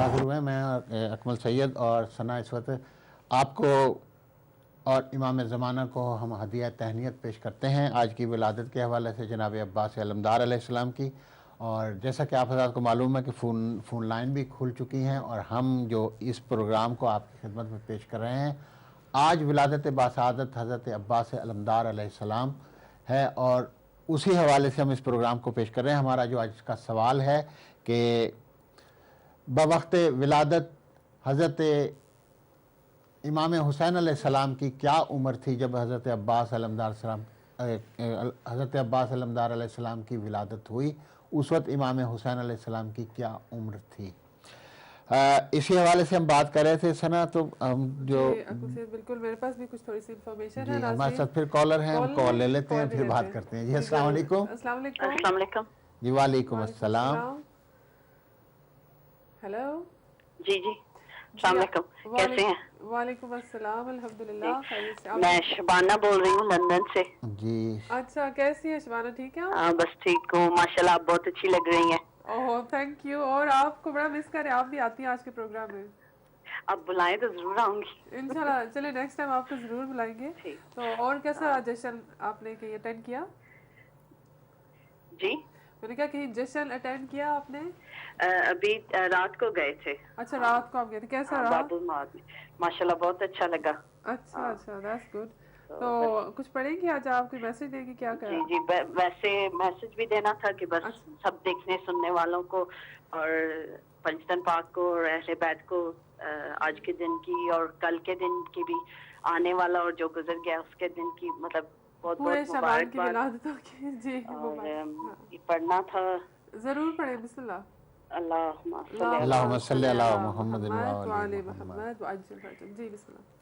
حاضر ہوئے ہیں، میں اکمل سید اور ثنا اس وقت آپ کو اور امام زمانہ کو ہم ہدیہ تہنیت پیش کرتے ہیں آج کی ولادت کے حوالے سے جناب عباس علمدار علیہ السلام کی. اور جیسا کہ آپ حضرات کو معلوم ہے کہ فون لائن بھی کھل چکی ہیں اور ہم جو اس پروگرام کو آپ کی خدمت میں پیش کر رہے ہیں آج ولادت باسعادت حضرت عباس علمدار علیہ السلام ہے اور اسی حوالے سے ہم اس پروگرام کو پیش کر رہے ہیں. ہمارا جو آج کا سوال ہے کہ بوقت ولادت حضرت امام حسین علیہ السلام کی کیا عمر تھی جب حضرت عباس علمدار علیہ السلام کی ولادت ہوئی؟ اس وقت امام حسین علیہ السلام کی کیا عمر تھی؟ اسی حوالے سے ہم بات کر رہے تھے ثنا. تو ہم جو بالکل میرے پاس بھی کچھ تھوڑی سی انفارمیشن ہے. ہمارے ساتھ پھر کالر ہیں، ہم کال لے لیتے ہیں پھر بات کرتے ہیں. جی السلام علیکم. السلام علیکم. السلام علیکم. جی وعلیکم السلام. ہیلو. جی السلام علیکم. کیسے ہیں؟ وعلیکم السلام. الحمدللہ خیریت سے. میں شبانہ بول رہی ہوں لندن سے. جی اچھا، کیسی ہے شبانہ؟ ٹھیک ہے؟ ہاں بس ٹھیک ہوں ماشاءاللہ. آپ بہت اچھی لگ رہی ہیں. اوہ تھینک یو. اور آپ کو بڑا مس کریں، آپ بھی آتی ہیں آج کے پروگرام میں. آپ بلائیں تو ضرور آؤں گی انشاءاللہ. چلے نیکسٹ ٹائم آپ کو ضرور بلائیں گے. تو اور کیسا جشن آپ نے کہیں اٹینڈ کیا؟ جی میں نے کہا کہیں جشن اٹینڈ کیا آپ نے؟ ابھی رات کو گئے تھے. اچھا رات کو آپ گئے تھے. کیسا رہا؟ ماشاءاللہ بہت اچھا لگا. اچھا دیٹس گڈ. تو کچھ پڑھیں گی آج آپ؟ کوئی میسج دیں گی کیا کریں؟ جی ویسے میسج بھی دینا تھا کہ بس سب دیکھنے سننے والوں کو اور پنجتن پاک کو اور اہل بیت کو آج کے دن کی اور کل کے دن کی بھی آنے والا اور جو گزر گیا اس کے دن کی مطلب بہت بہت مبارکباد. جی اور یہ پڑھنا تھا. ضرور پڑھیں. بسم اللہ. اللہم صلی علی محمد وعلی محمد وعجل فرجہ. جی بسم اللہ.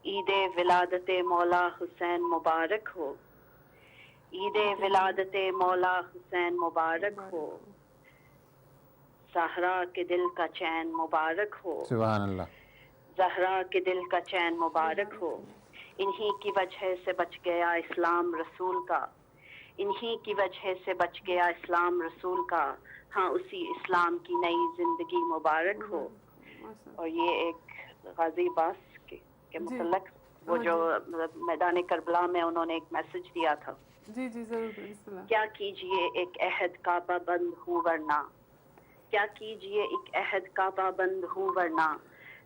عید ولادت مولا حسین مبارک ہو. عید ولادت مولا حسین مبارک ہو. زہرا کے دل کا چین مبارک ہو. سبحان اللہ. زہرا کے دل کا چین مبارک ہو. انہی کی وجہ سے بچ گیا اسلام رسول کا. انہی کی وجہ سے بچ گیا اسلام رسول کا. ہاں اسی اسلام کی نئی زندگی مبارک ہو. اور یہ ایک غازی عباس کے متعلق وہ جو میدان کربلا میں انہوں نے ایک میسج دیا تھا. جی ضرور. کیا کیجئے ایک عہد کا پابند ہوں ورنہ. کیا کیجئے ایک عہد کا پابند ہوں ورنہ.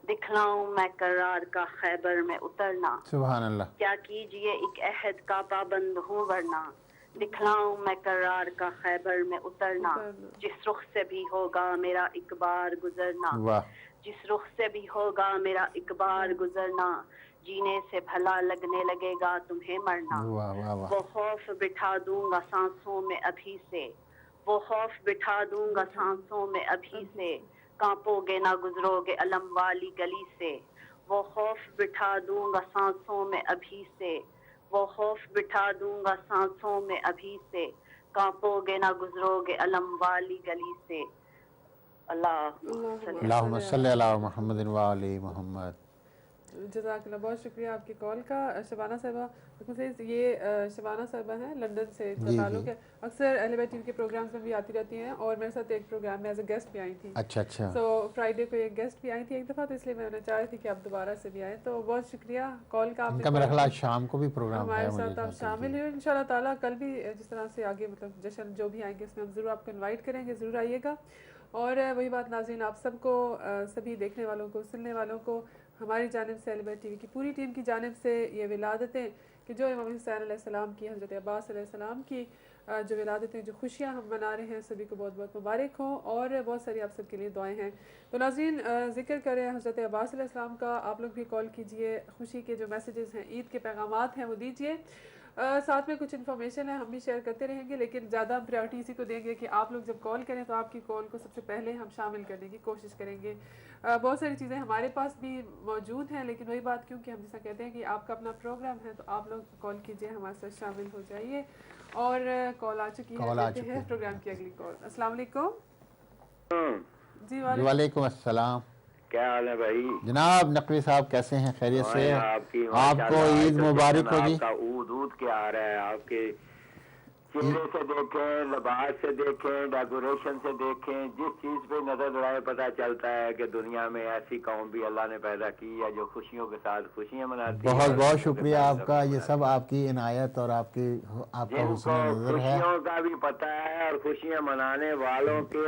دکھلاؤں میں قرار کا خیبر میں اترنا. سبحان اللہ. کیا کیجئے ایک عہد کا پابند ہوں ورنہ. دکھلاؤں میں قرار کا خیبر میں اترنا. جس رخ سے بھی ہوگا میرا ایک بار گزرنا. جس رخ سے بھی ہوگا میرا ایک بار گزرنا. جینے سے بھلا لگنے لگے گا تمہیں مرنا. وہ خوف بٹھا دوں گا سانسوں میں ابھی سے. وہ خوف بٹھا دوں گا سانسوں میں ابھی سے. کانپو گے نہ گزرو گے علم والی گلی سے. وہ خوف بٹھا دوں گا سانسوں میں ابھی سے. وہ خوف بٹھا دوں گا سانسوں میں ابھی سے. کانپو گے نہ گزرو گے علم والی گلی سے. اللہم صلی علی محمد وعلی محمد. جزاک اللہ. بہت شکریہ آپ کی کال کا. شبانہ صاحبہ یہ شبانہ صاحبہ ہیں لندن سے تعلق ہے. اکثر اہل بیت ٹی وی کے پروگرامز میں بھی آتی رہتی ہیں اور میرے ساتھ ایک پروگرام میں ایز اے گیسٹ بھی آئی تھی. اچھا. تو فرائیڈے کو ایک گیسٹ بھی آئی تھی ایک دفعہ، تو اس لیے میں چاہ رہی تھی کہ آپ دوبارہ سے بھی آئیں. تو بہت شکریہ کال کا. آپ میرا خیال شام کو بھی پروگرام ہمارے ساتھ آپ شامل ہوئے ان شاء اللہ تعالیٰ. کل بھی جس طرح سے آگے مطلب جشن جو بھی آئیں گے اس میں ہم ضرور آپ کو انوائٹ کریں گے، ضرور آئیے گا. اور وہی بات ناظرین، آپ سب کو سبھی دیکھنے والوں کو سننے والوں کو ہماری جانب سے اہل بیت ٹی وی کی پوری ٹیم کی جانب سے یہ ولادتیں کہ جو امام حسین علیہ السلام کی، حضرت عباس علیہ السلام کی جو ولادتیں، جو خوشیاں ہم منا رہے ہیں، سبھی کو بہت بہت مبارک ہوں اور بہت ساری آپ سب کے لیے دعائیں ہیں. تو ناظرین ذکر کریں حضرت عباس علیہ السلام کا. آپ لوگ بھی کال کیجئے. خوشی کے جو میسیجز ہیں، عید کے پیغامات ہیں وہ دیجئے. ساتھ میں کچھ انفارمیشن ہے ہم بھی شیئر کرتے رہیں گے، لیکن زیادہ ہم پریورٹی اسی کو دیں گے کہ آپ لوگ جب کال کریں تو آپ کی کال کو سب سے پہلے ہم شامل کرنے کی کوشش کریں گے. بہت ساری چیزیں ہمارے پاس بھی موجود ہیں، لیکن وہی بات کیونکہ ہم جیسا کہتے ہیں کہ آپ کا اپنا پروگرام ہے تو آپ لوگ کال کیجئے، ہمارے ساتھ شامل ہو جائیے. اور کال آ چکی ہے، لیتے ہیں پروگرام کی اگلی کال. السلام علیکم. جی وعلیکم السلام. کیا حال ہے بھائی؟ جناب نقوی صاحب کیسے ہیں؟ خیریت سے؟ آپ کو عید مبارک ہو. جی آپ کا عود کیا آ رہا ہے آپ کے چہرے سے دیکھیں، لباس سے دیکھیں، ڈیکوریشن سے دیکھیں، جس چیز پہ نظر دوڑائے پتہ چلتا ہے کہ دنیا میں ایسی قوم بھی اللہ نے پیدا کی ہے جو خوشیوں کے ساتھ خوشیاں مناتی ہے۔ بہت بہت شکریہ آپ کا، یہ سب آپ کی عنایت اور آپ کا جن حسن کو نظر ہے۔ خوشیوں کا بھی پتہ ہے اور خوشیاں منانے والوں کے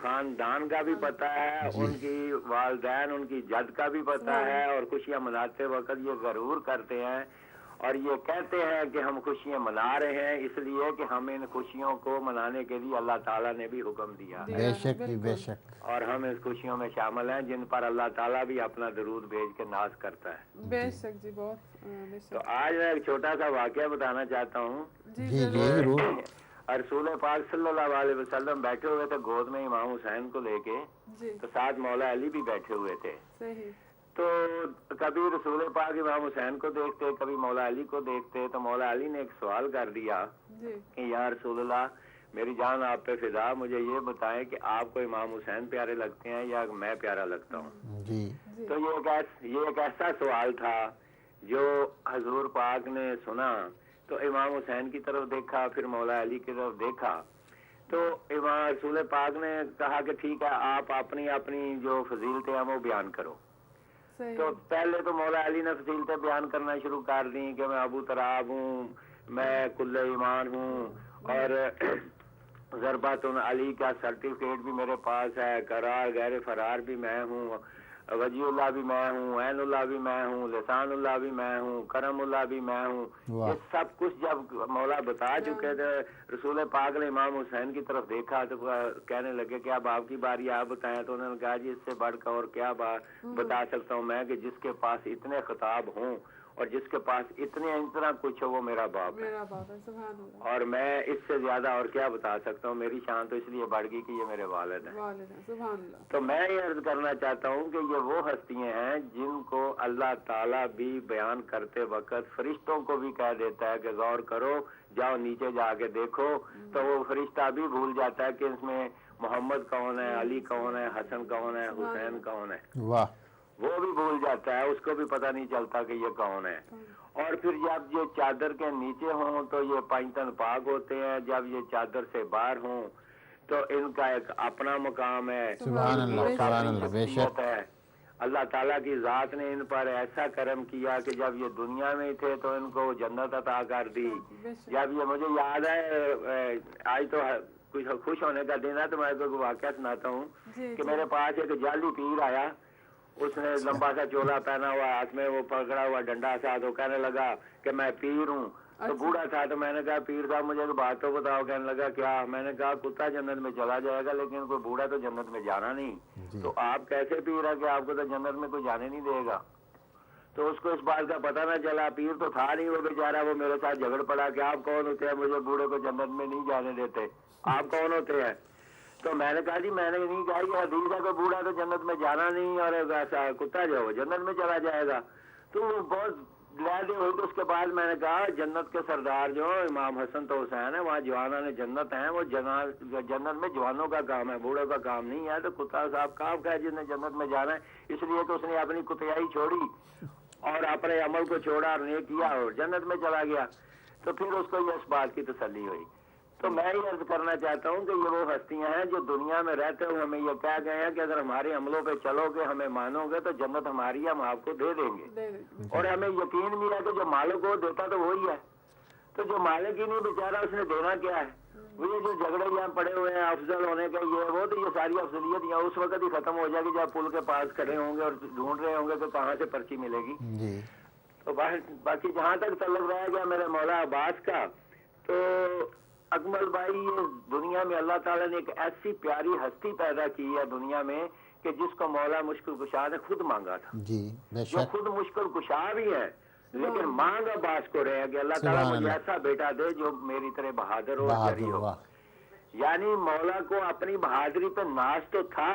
خاندان کا بھی پتہ ہے، ان کی والدین ان کی جد کا بھی پتہ ہے، اور خوشیاں مناتے وقت یہ ضرور کرتے ہیں اور یہ کہتے ہیں کہ ہم خوشیاں منا رہے ہیں، اس لیے کہ ہم ان خوشیوں کو منانے کے لیے اللہ تعالیٰ نے بھی حکم دیا ہے، بے شک جی، بے شک، اور ہم اس خوشیوں میں شامل ہیں جن پر اللہ تعالیٰ بھی اپنا درود بھیج کے ناز کرتا ہے۔ بے شک جی، بہت بے شک۔ تو آج میں ایک چھوٹا سا واقعہ بتانا چاہتا ہوں۔ جی جی ضرور۔ رسول پاک صلی اللہ علیہ وسلم بیٹھے ہوئے تھے گود میں امام حسین کو لے کے، تو ساتھ مولا علی بھی بیٹھے ہوئے تھے۔ صحیح۔ تو کبھی رسول پاک امام حسین کو دیکھتے، کبھی مولا علی کو دیکھتے، تو مولا علی نے ایک سوال کر دیا کہ یا رسول اللہ، میری جان آپ پہ فدا، مجھے یہ بتائیں کہ آپ کو امام حسین پیارے لگتے ہیں یا میں پیارا لگتا ہوں؟ جی۔ تو یہ ایک ایسا سوال تھا جو حضور پاک نے سنا تو امام حسین کی طرف دیکھا، پھر مولا علی کی طرف دیکھا، تو امام رسول پاک نے کہا کہ ٹھیک ہے، آپ اپنی جو فضیلتیں ہیں وہ بیان کرو۔ تو پہلے تو مولا علی نے فضیلتیں بیان کرنا شروع کر دیں کہ میں ابو تراب ہوں، میں کل ایمان ہوں، اور ضربۃ علی کا سرٹیفکیٹ بھی میرے پاس ہے، قرار غیر فرار بھی میں ہوں، وجی اللہ بھی میں ہوں، عین اللہ بھی میں ہوں، لسان اللہ بھی میں ہوں، کرم اللہ بھی میں ہوں۔ یہ سب کچھ جب مولا بتا چکے تھے، رسول پاک نے امام حسین کی طرف دیکھا تو کہنے لگے کہ اب آپ کی باری، آپ بتائیں۔ تو انہوں نے کہا جی اس سے بڑھ کر اور کیا بتا سکتا ہوں میں کہ جس کے پاس اتنے خطاب ہوں اور جس کے پاس اتنا کچھ ہو وہ میرا باپ ہے، اور میں اس سے زیادہ اور کیا بتا سکتا ہوں۔ میری شان تو اس لیے بڑھ گئی کہ یہ میرے والد ہیں۔ تو میں یہ عرض کرنا چاہتا ہوں کہ یہ وہ ہستیاں ہیں جن کو اللہ تعالیٰ بھی بیان کرتے وقت فرشتوں کو بھی کہہ دیتا ہے کہ غور کرو، جاؤ نیچے جا کے دیکھو، تو وہ فرشتہ بھی بھول جاتا ہے کہ اس میں محمد کون ہے، علی کون ہے، حسن کون ہے، حسین کون ہے، وہ بھی بھول جاتا ہے، اس کو بھی پتہ نہیں چلتا کہ یہ کون ہے۔ اور پھر جب یہ چادر کے نیچے ہوں تو یہ پنجتن پاک ہوتے ہیں، جب یہ چادر سے باہر ہوں تو ان کا ایک اپنا مقام ہے، سبحان اللہ، سبحان اللہ، بے شک ہے۔ اللہ تعالیٰ کی ذات نے ان پر ایسا کرم کیا کہ جب یہ دنیا میں تھے تو ان کو جنت عطا کر دی۔ جب یہ مجھے یاد ہے، آج تو کچھ خوش ہونے کا دن ہے تو میں کو واقعہ سناتا ہوں کہ میرے پاس ایک جعلی پیر آیا، اس نے لمبا سا چولا پہنا ہوا، ہاتھ میں وہ پکڑا ہوا ڈنڈا سا، تو کہنے لگا کہ میں پیر ہوں۔ تو بوڑھا تھا، تو میں نے کہا پیر صاحب مجھے ایک بات تو بتاؤ۔ کہنے لگا کیا؟ میں نے کہا کتا جنت میں چلا جائے گا لیکن کوئی بوڑھا تو جنت میں جانا نہیں، تو آپ کیسے پیر ہے کہ آپ کو تو جنت میں کوئی جانے نہیں دے گا؟ تو اس کو اس بات کا پتہ نہ چلا، پیر تو تھا نہیں وہ بیچارہ، وہ میرے ساتھ جھگڑ پڑا کہ آپ کون ہوتے ہیں مجھے بوڑھے کو جنت میں نہیں جانے دیتے، آپ کون ہوتے ہیں؟ تو میں نے کہا جی میں نے نہیں کہا، یہ حدیث ہے کہ بوڑھا تو جنت میں جانا نہیں اور ایسا کتا جو ہے جنت میں چلا جائے گا۔ تو وہ بہت لہدے ہوئی۔ تو اس کے بعد میں نے کہا جنت کے سردار جو امام حسن تو حسین ہے، وہاں جوانان جنت ہیں، وہ جنت میں جوانوں کا کام ہے، بوڑھوں کا کام نہیں ہے۔ تو کتا صاحب کام کا ہے جس نے جنت میں جانا ہے، اس لیے تو اس نے اپنی کتیائی چھوڑی اور اپنے عمل کو چھوڑا اور نیک کیا اور جنت میں چلا گیا۔ تو پھر اس کو یہ اس بات کی تسلی ہوئی۔ تو میں یہ عرض کرنا چاہتا ہوں کہ یہ وہ ہستیاں ہیں جو دنیا میں رہتے ہوئے ہمیں یہ کہہ گئے ہیں کہ اگر ہمارے عملوں پہ چلو گے، ہمیں مانو گے تو جنت ہماری ہے، ہم آپ کو دے دیں گے، اور ہمیں یقین بھی ہے کہ جو مالک کو دیتا تو وہی ہے۔ تو جو مالک ہی نہیں بیچارہ، اس نے دینا کیا ہے؟ وہ جو جھگڑے یہاں پڑے ہوئے ہیں افضل ہونے کے، یہ وہ، تو یہ ساری افضلیت یہاں اس وقت ہی ختم ہو جائے گی جب پل کے پاس کھڑے ہوں گے اور ڈھونڈ رہے ہوں گے کہ کہاں سے پرچی ملے گی۔ تو باقی جہاں تک تعلق رہ گیا میرے مولا عباس کا، تو اکمل بھائی یہ دنیا میں اللہ تعالیٰ نے ایک ایسی پیاری ہستی پیدا کی ہے دنیا میں کہ جس کو مولا مشکل کشا نے خود مانگا تھا، جو خود مشکل کشا بھی ہے لیکن مانگ عباس کو رہے کہ اللہ تعالیٰ مجھے ایسا بیٹا دے جو میری طرح بہادر ہو، جری ہو۔ یعنی مولا کو اپنی بہادری پہ ناز تو تھا،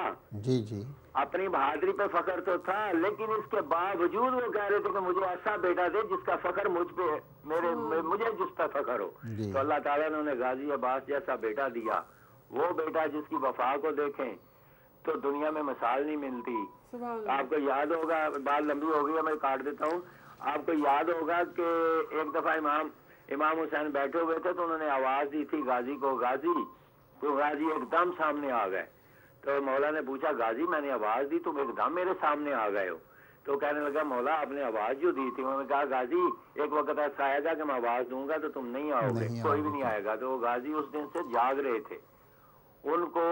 اپنی بہادری پہ فخر تو تھا، لیکن اس کے باوجود وہ کہہ رہے تھے کہ مجھے ایسا بیٹا دے جس کا فخر مجھ پہ، مجھے جس پہ فخر ہو۔ تو اللہ تعالیٰ نے انہیں غازی عباس جیسا بیٹا دیا، وہ بیٹا جس کی وفا کو دیکھیں تو دنیا میں مثال نہیں ملتی۔ آپ کو یاد ہوگا، بات لمبی ہو گئی ہے میں کاٹ دیتا ہوں، آپ کو یاد ہوگا کہ ایک دفعہ امام امام حسین بیٹھے ہوئے تھے تو انہوں نے آواز دی تھی غازی کو، غازی، تو غازی ایک دم سامنے آ گئے. تو مولا نے پوچھا غازی میں نے آواز دی تم ایک دم میرے سامنے آ گئے ہو. تو کہنے لگا مولا آپ نے آواز جو دی تھی. انہوں نے کہا غازی ایک وقت ایسا آئے گا کہ میں آواز دوں گا تو تم نہیں آؤ گے، کوئی بھی نہیں آئے گا. تو غازی اس دن سے جاگ رہے تھے، ان کو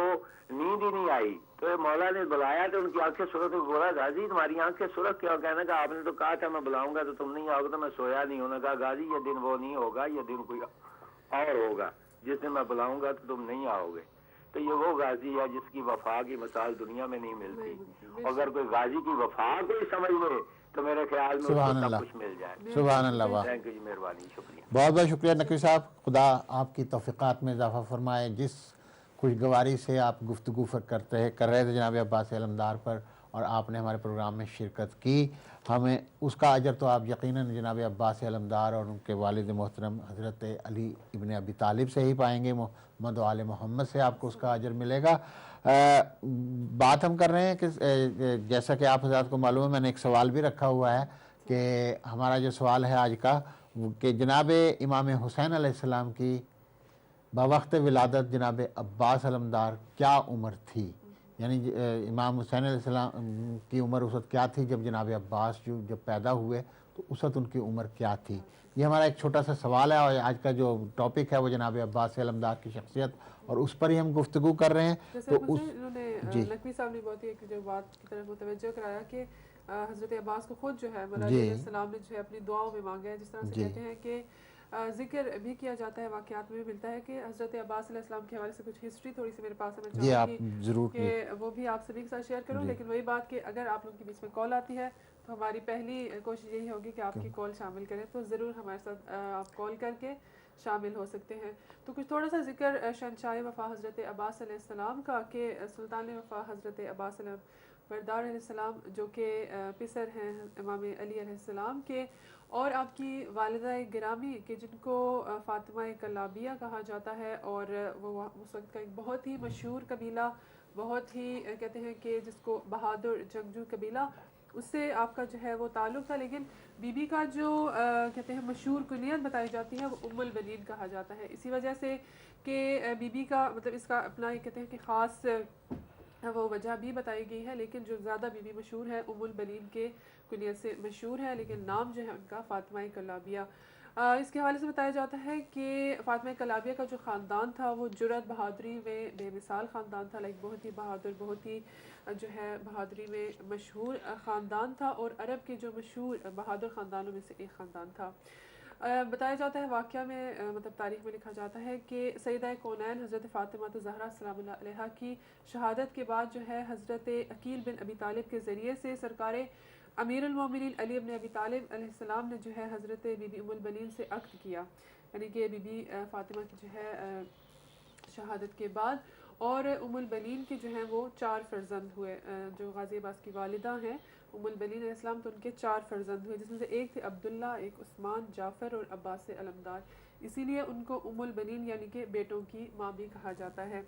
نیند ہی نہیں آئی. تو مولا نے بلایا تو ان کی آنکھیں سرخ ہو. بولا غازی تمہاری آنکھیں سرخ کیا؟ کہنے کا آپ نے تو کہا تھا میں بلاؤں گا تو تم نہیں آؤ گے تو میں سویا نہیں. انہوں نے کہا غازی یہ دن وہ نہیں ہوگا، یہ دن کوئی اور ہوگا جس دن میں بلاؤں گا تو تم نہیں آؤ گے. تو یہ وہ غازی ہے جس کی وفا کی مثال دنیا میں نہیں ملتی. اگر کوئی غازی کی وفا کوئی سمجھ لے تو میرے خیال میں اس کو سب کچھ مل جائے. سبحان اللہ. تھینک یو جی، مہربانی، شکریہ. بہت بہت شکریہ نقوی صاحب، خدا آپ کی توفیقات میں اضافہ فرمائے. جس خوشگواری سے آپ گفتگو کر رہے تھے جناب عباس علمدار پر اور آپ نے ہمارے پروگرام میں شرکت کی، ہمیں اس کا اجر تو آپ یقیناً جناب عباس علمدار اور ان کے والد محترم حضرت علی ابن ابی طالب سے ہی پائیں گے. محمد و آل محمد سے آپ کو اس کا اجر ملے گا. بات ہم کر رہے ہیں کہ جیسا کہ آپ حضرات کو معلوم ہے میں نے ایک سوال بھی رکھا ہوا ہے کہ ہمارا جو سوال ہے آج کا کہ جناب امام حسین علیہ السلام کی بوقت ولادت جناب عباس علمدار کیا عمر تھی؟ یعنی امام حسین علیہ السلام کی عمر اس وقت کیا تھی جب جناب عباس جب پیدا ہوئے تو اس وقت ان کی عمر کیا تھی؟ یہ ہمارا ایک چھوٹا سا سوال ہے اور آج کا جو ٹاپک ہے وہ جناب عباس علمدار کی شخصیت اور اس پر ہی ہم گفتگو کر رہے ہیں. جیسے انہوں نے نقوی صاحب نے بہت ہی ایک جو بات کی طرف متوجہ کرایا کہ حضرت عباس کو خود جو ہے مولا علیہ السلام نے جو ہے اپنی دعاؤں میں مانگا ہے. جس طرح سے کہتے ہیں کہ ذکر بھی کیا جاتا ہے، واقعات میں بھی ملتا ہے کہ حضرت عباس علیہ السلام کے حوالے سے کچھ ہسٹری تھوڑی سی میرے پاس ہے، میں چاہوں گی کہ وہ بھی آپ سبھی کے ساتھ شیئر کروں. لیکن وہی بات کہ اگر آپ لوگوں کے بیچ میں کال آتی ہے تو ہماری پہلی کوشش یہی ہوگی کہ آپ کی کال شامل کریں. تو ضرور ہمارے ساتھ آپ کال کر کے شامل ہو سکتے ہیں. تو کچھ تھوڑا سا ذکر شہنشاہ وفا حضرت عباس علیہ السلام کا کہ سلطان وفا حضرت عباس علمدار علیہ السلام جو کہ پسر ہیں امام علی علیہ السلام کے، اور آپ کی والدہ گرامی کہ جن کو فاطمہ کلابیہ کہا جاتا ہے، اور وہ اس وقت کا ایک بہت ہی مشہور قبیلہ، بہت ہی کہتے ہیں کہ جس کو بہادر جنگجو قبیلہ، اس سے آپ کا جو ہے وہ تعلق تھا. لیکن بی بی کا جو کہتے ہیں مشہور کنیت بتائی جاتی ہے وہ ام البنین کہا جاتا ہے، اسی وجہ سے کہ بی بی کا مطلب اس کا اپنا ایک کہتے ہیں کہ خاص وہ وجہ بھی بتائی گئی ہے. لیکن جو زیادہ بی بی مشہور ہے ام البنین کے کنیت سے مشہور ہے، لیکن نام جو ہے ان کا فاطمہ کلابیہ. اس کے حوالے سے بتایا جاتا ہے کہ فاطمہ کلابیہ کا جو خاندان تھا وہ جرأت بہادری میں بے مثال خاندان تھا. بہت ہی بہادر، بہت ہی جو ہے بہادری میں مشہور خاندان تھا، اور عرب کے جو مشہور بہادر خاندانوں میں سے ایک خاندان تھا. بتایا جاتا ہے واقعہ میں مطلب تاریخ میں لکھا جاتا ہے کہ سیدہ کونین حضرت فاطمہ زہرا سلام اللہ علیہا کی شہادت کے بعد جو ہے حضرت عقیل بن ابی طالب کے ذریعے سے سرکار امیر المومنین علی بن ابی طالب علیہ السلام نے جو ہے حضرت بی بی ام البنین سے عقد کیا. یعنی کہ بی بی فاطمہ کی جو ہے شہادت کے بعد، اور ام البنین کے جو ہیں وہ 4 فرزند ہوئے. جو غازی عباس کی والدہ ہیں ام البنین علیہ السلام، تو ان کے 4 فرزند ہوئے، جس میں سے ایک تھے عبداللہ، ایک عثمان، جعفر اور عباس علمدار. اسی لیے ان کو ام البنین یعنی کہ بیٹوں کی ماں بھی کہا جاتا ہے.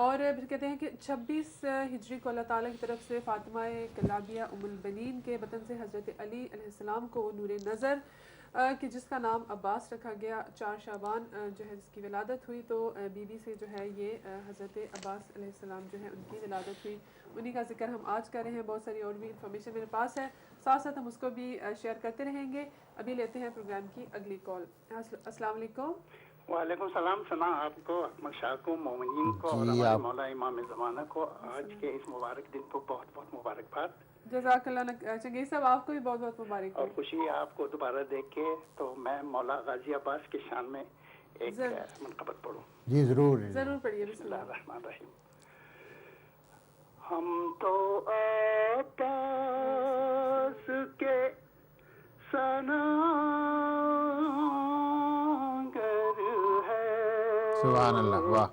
اور پھر کہتے ہیں کہ 26 ہجری کو اللہ تعالیٰ کی طرف سے فاطمہ کلابیہ ام البنین کے بطن سے حضرت علی علیہ السلام کو نور نظر کہ جس کا نام عباس رکھا گیا، 4 شعبان جو ہے جس کی ولادت ہوئی. تو بی بی سے جو ہے یہ حضرت عباس علیہ السلام جو ہے ان کی ولادت ہوئی. انہی کا ذکر ہم آج کر رہے ہیں. بہت ساری اور بھی انفارمیشن میرے پاس ہے، ساتھ ساتھ ہم اس کو بھی شیئر کرتے رہیں گے. ابھی لیتے ہیں پروگرام کی اگلی کال. السلام علیکم. وعلیکم السلام. سنا آپ کو، احمد شاہ کو، مومنین کو اور ہمارے مولا امام زمانہ کو آج کے اس مبارک دن کو بہت بہت مبارکباد. جزاک اللہ. چنگیز صاحب آپ کو بھی بہت بہت مبارک. اور خوشی ہے آپ کو دوبارہ دیکھ کے. تو میں مولا غازی عباس کی شان میں ایک منقبت پڑھوں. جی ضرور ضرور پڑھیے. بسم اللہ الرحمن الرحیم. ہم تو عباس کے ثنا سبحان اللہ. واہ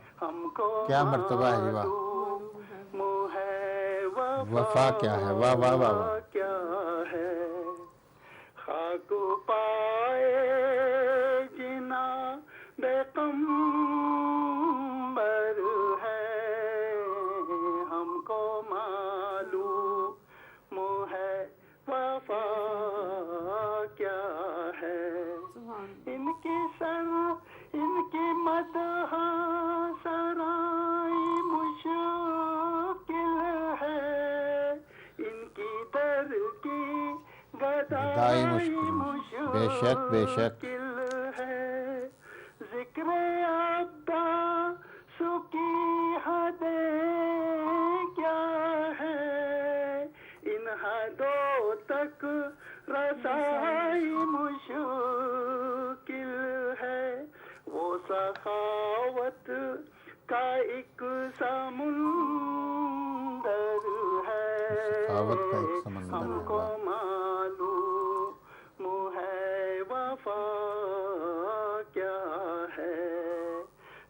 کیا مرتبہ ہے جی. واہ وفا کیا ہے. واہ واہ واہ واہ. کیا ہے خاک پائے جنا بے قمبر ہے، ہم کو معلوم ہے وفا کیا ہے. ان کی خدائی مشکل بے شک بے شک ہے ذکر عباس کی حدیں کیا ہے ان حدوں تک رسائی مشکل ہے وہ سخاوت کا ایک سمندر ہے ہم کو معلوم ہے وفا کیا ہے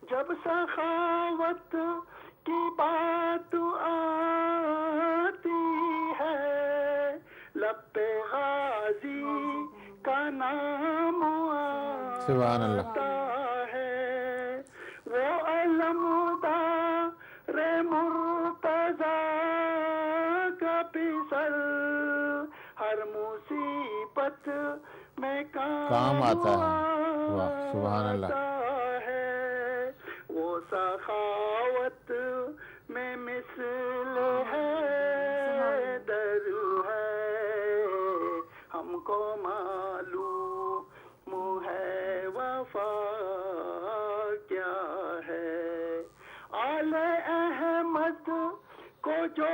جب سخاوت کی بات آتی ہے لب پہ غازی کا نام سبحان اللہ آتا ہے وہ علمدار مرتضی کا پسر ہر مصیبت میں کام آتا ہے واہ سبحان اللہ ہے وہ سخاوت میں مثل ہے در ہے ہم کو معلوم ہے وفا کیا ہے آل احمد کو جو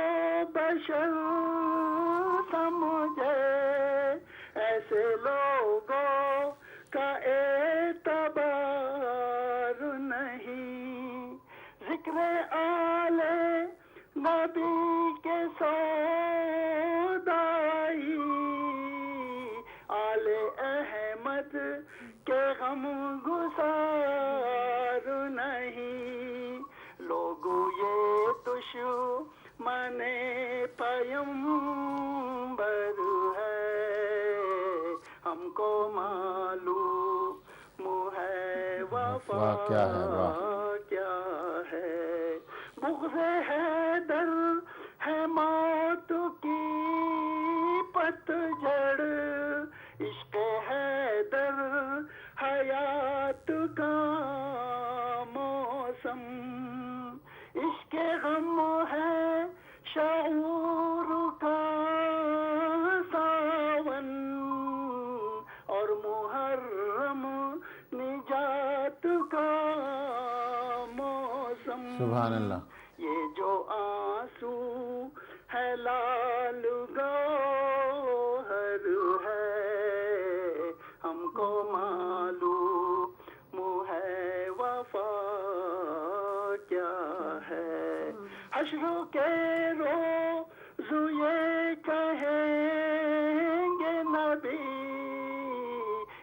بشر سمجھے ایسے لوگوں کا اعتبار نہیں ذکر آل نبی کے سودائی آل احمد کے غم گسار نہیں لوگوں یہ دشمن پیمبر ہے ہم کو معلوم ہے وفا کیا ہے واہ کیا ہے بغض حیدر ہے موت کی پتجھڑ عشق حیدر حیات کا موسم عشق غم ہے شعور کا ساون اور محرم نجات کا موسم سبحان اللہ یہ جو آنسو ہے لال گوہر ہے ہم کو معلوم ہے وفا کیا ہے حشر کے روز یہ کہیں گے نبی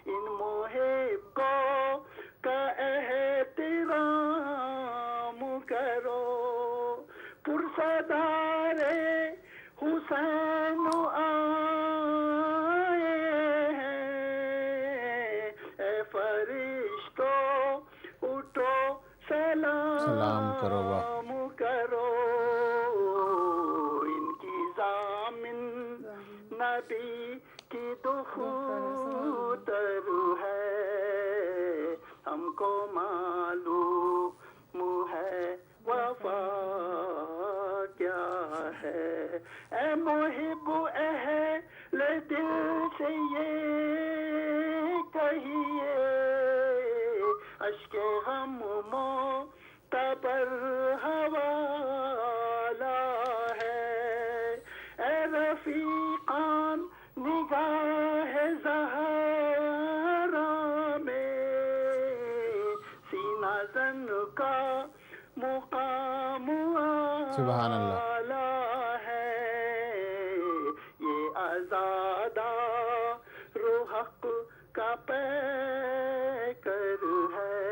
ان محبوں کا احترام کرو پرسدار حسین آئے ہیں اے فرشتوں اٹھو سلام کرو کرو ان کی ضامن نبی کی دختر ہے ہم کو معلوم ہے وفا کیا ہے اے محب اہل دل سے یہ کہیے اشک غم معتبر حوالہ ہے اے رفیقان نگاہ زہرا میں سینہ زن کا مقام سبحان اللہ ہے یہ آزادہ روح حق کا پیکر ہے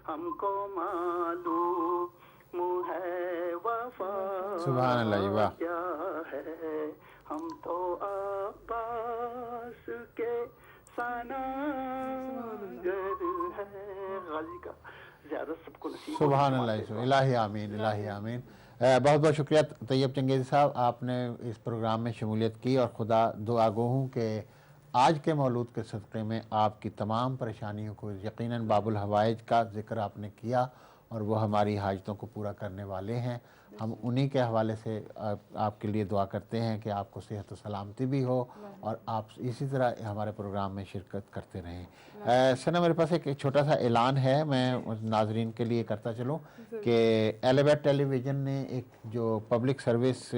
ہم کو معلوم ہے وفا سبحان اللہ واہ کیا ہے ہم تو عباس کے ثناگر ہے غازی کا زیادہ سب کو نصیب سبحان اللہ الہی آمین الہی آمین بہت بہت شکریہ طیب چنگیزی صاحب آپ نے اس پروگرام میں شمولیت کی اور خدا دعا گو ہوں کہ آج کے مولود کے صدقے میں آپ کی تمام پریشانیوں کو یقیناً باب الحوائج کا ذکر آپ نے کیا اور وہ ہماری حاجتوں کو پورا کرنے والے ہیں. ہم انہی کے حوالے سے آپ کے لیے دعا کرتے ہیں کہ آپ کو صحت و سلامتی بھی ہو اور آپ اسی طرح ہمارے پروگرام میں شرکت کرتے رہیں. ثنا میرے پاس ایک چھوٹا سا اعلان ہے, میں ناظرین کے لیے کرتا چلوں کہ ایلیویٹ ٹیلی ویژن نے ایک جو پبلک سروس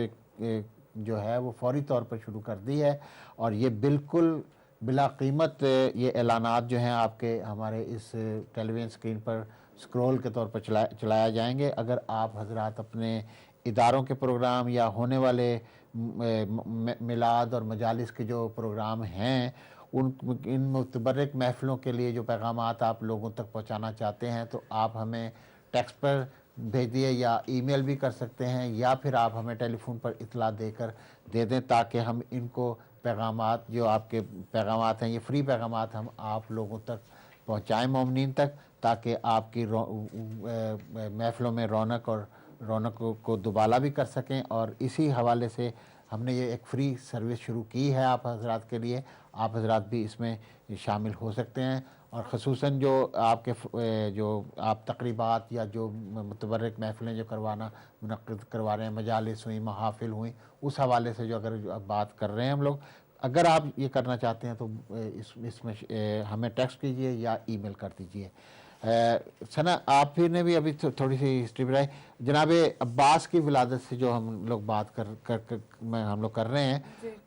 جو ہے وہ فوری طور پر شروع کر دی ہے, اور یہ بالکل بلا قیمت یہ اعلانات جو ہیں آپ کے ہمارے اس ٹیلی ویژن اسکرین پر اسکرول کے طور پر چلایا جائیں گے. اگر آپ حضرات اپنے اداروں کے پروگرام یا ہونے والے میلاد اور مجالس کے جو پروگرام ہیں ان متبرک محفلوں کے لیے جو پیغامات آپ لوگوں تک پہنچانا چاہتے ہیں تو آپ ہمیں ٹیکسٹ پر بھیج دیے یا ای میل بھی کر سکتے ہیں, یا پھر آپ ہمیں ٹیلی فون پر اطلاع دے کر دے دیں تاکہ ہم ان کو پیغامات جو آپ کے پیغامات ہیں یہ فری پیغامات ہم آپ لوگوں تک پہنچائیں مومنین تک, تاکہ آپ کی محفلوں میں رونق کو دوبالا بھی کر سکیں. اور اسی حوالے سے ہم نے یہ ایک فری سروس شروع کی ہے آپ حضرات کے لیے, آپ حضرات بھی اس میں شامل ہو سکتے ہیں. اور خصوصاً جو آپ کے جو آپ تقریبات یا جو متبرک محفلیں جو منعقد کروا رہے ہیں, مجالس ہوئیں, محافل ہوئیں, اس حوالے سے جو اگر بات کر رہے ہیں ہم لوگ, اگر آپ یہ کرنا چاہتے ہیں تو اس میں ہمیں ٹیکسٹ کیجئے یا ای میل کر دیجئے. ثنا آپ پھر نے بھی ابھی تھوڑی سی ہسٹری بتائی. جناب عباس کی ولادت سے جو ہم لوگ بات ہم لوگ کر رہے ہیں,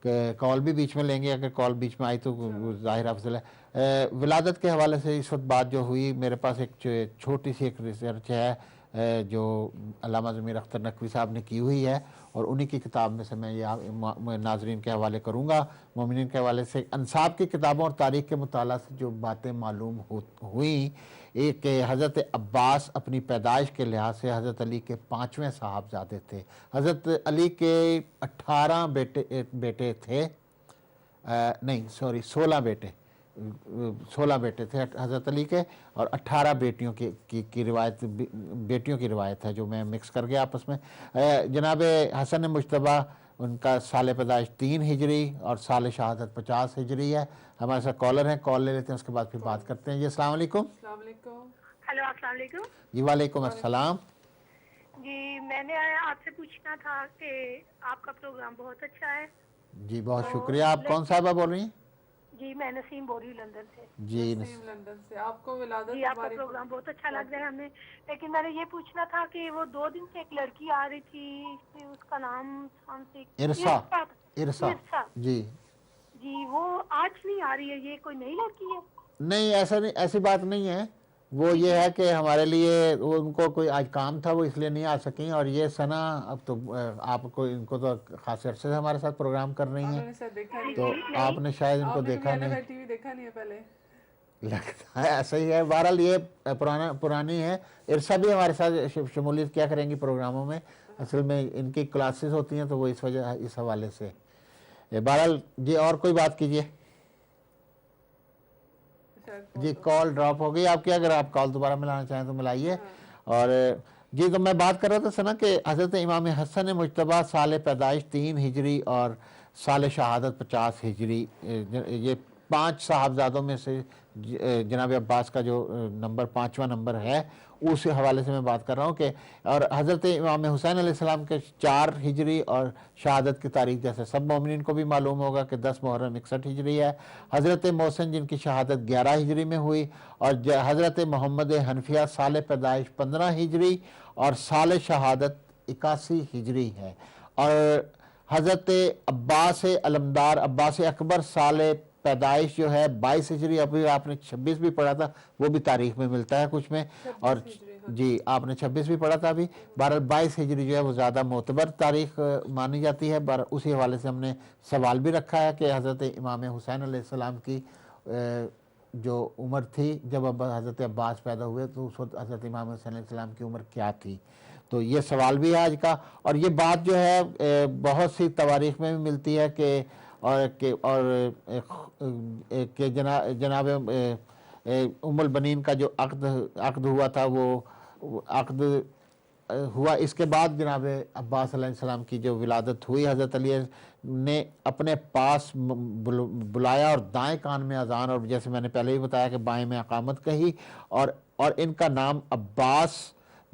کہ کال بھی بیچ میں لیں گے, اگر کال بیچ میں آئی تو ظاہر افضل ہے. ولادت کے حوالے سے اس وقت بات جو ہوئی, میرے پاس ایک چھوٹی سی ایک ریسرچ ہے جو علامہ ضمیر اختر نقوی صاحب نے کی ہوئی ہے, اور انہی کی کتاب میں سے میں یہ ناظرین کے حوالے کروں گا. مومنین کے حوالے سے انصاب کی کتابوں اور تاریخ کے مطالعہ سے جو باتیں معلوم ہوئیں, ایک کہ حضرت عباس اپنی پیدائش کے لحاظ سے حضرت علی کے 5ویں صاحبزادے تھے. حضرت علی کے 18 بیٹے تھے, 16 بیٹے تھے حضرت علی کے, اور 18 بیٹیوں کی روایت ہے جو میں مکس کر گیا آپس میں. جناب حسن مجتبیٰ ان کا سال پیدائش 3 ہجری اور سال شہادت 50 ہجری ہے. ہمارے ساتھ کالر ہیں, کال لے لیتے ہیں, اس کے بعد پھر بات کرتے ہیں. جی السلام علیکم. السلام علیکم. ہیلو السلام علیکم. جی وعلیکم السلام. جی میں نے آپ سے پوچھنا تھا کہ آپ کا پروگرام بہت اچھا ہے. جی بہت شکریہ. آپ کون صاحبہ بول رہی ہیں؟ جی میں نسیم بول رہی ہوں لندن سے. جی نسیم لندن سے. آپ کو ولادت جی آپ کا پروگرام بہت اچھا لگ رہا ہے ہمیں, لیکن میں نے یہ پوچھنا تھا کہ وہ 2 دن سے ایک لڑکی آ رہی تھی, اس کا نام ارسا. جی جی وہ آج نہیں آ رہی ہے, یہ کوئی نئی لڑکی ہے؟ نہیں, ایسی بات نہیں ہے. وہ یہ ہے کہ ہمارے لیے ان کو کوئی آج کام تھا, وہ اس لیے نہیں آ سکیں. اور یہ ثنا اب تو آپ کو ان کو تو خاص عرصے سے ہمارے ساتھ پروگرام کر رہی ہیں, تو آپ نے شاید ان کو دیکھا نہیں پہلے لگتا ہے. ایسا ہی ہے. بہرحال یہ پرانی ہے. ارسا بھی ہمارے ساتھ شمولیت کیا کریں گی پروگراموں میں. اصل میں ان کی کلاسز ہوتی ہیں تو وہ اس حوالے سے. بہرحال جی اور کوئی بات کیجئے. جی کال ڈراپ ہو گئی آپ کی, اگر آپ کال دوبارہ ملانا چاہیں تو ملائیے. اور جی تو میں بات کر رہا تھا سنا کہ حضرت امام حسن مجتبیٰ سال پیدائش 3 ہجری اور سال شہادت 50 ہجری, یہ 5 صاحبزادوں میں سے جناب عباس کا جو نمبر 5واں نمبر ہے اس حوالے سے میں بات کر رہا ہوں. کہ اور حضرت امام حسین علیہ السلام کے 4 ہجری اور شہادت کی تاریخ جیسے سب مومنین کو بھی معلوم ہوگا کہ 10 محرم 61 ہجری ہے. حضرت محسن جن کی شہادت 11 ہجری میں ہوئی, اور حضرت محمد حنفیہ سال پیدائش 15 ہجری اور سال شہادت 81 ہجری ہے. اور حضرت عباس علمدار عباس اکبر سال پیدائش جو ہے 22 ہجری, ابھی آپ نے 26 بھی پڑھا تھا, وہ بھی تاریخ میں ملتا ہے کچھ میں, اور جی آپ نے 26 بھی پڑھا تھا ابھی. 22 ہجری جو ہے وہ زیادہ معتبر تاریخ مانی جاتی ہے. اسی حوالے سے ہم نے سوال بھی رکھا ہے کہ حضرت امام حسین علیہ السلام کی جو عمر تھی جب حضرت عباس پیدا ہوئے تو اس وقت حضرت امام حسین علیہ السلام کی عمر کیا تھی. تو یہ سوال بھی ہے آج کا. اور یہ بات جو ہے بہت سی تواریخ میں بھی ملتی ہے کہ جناب ام البنین کا جو عقد ہوا تھا وہ عقد ہوا. اس کے بعد جناب عباس علیہ السلام کی جو ولادت ہوئی, حضرت علی نے اپنے پاس بلایا اور دائیں کان میں اذان, اور جیسے میں نے پہلے ہی بتایا کہ بائیں میں اقامت کہی, اور ان کا نام عباس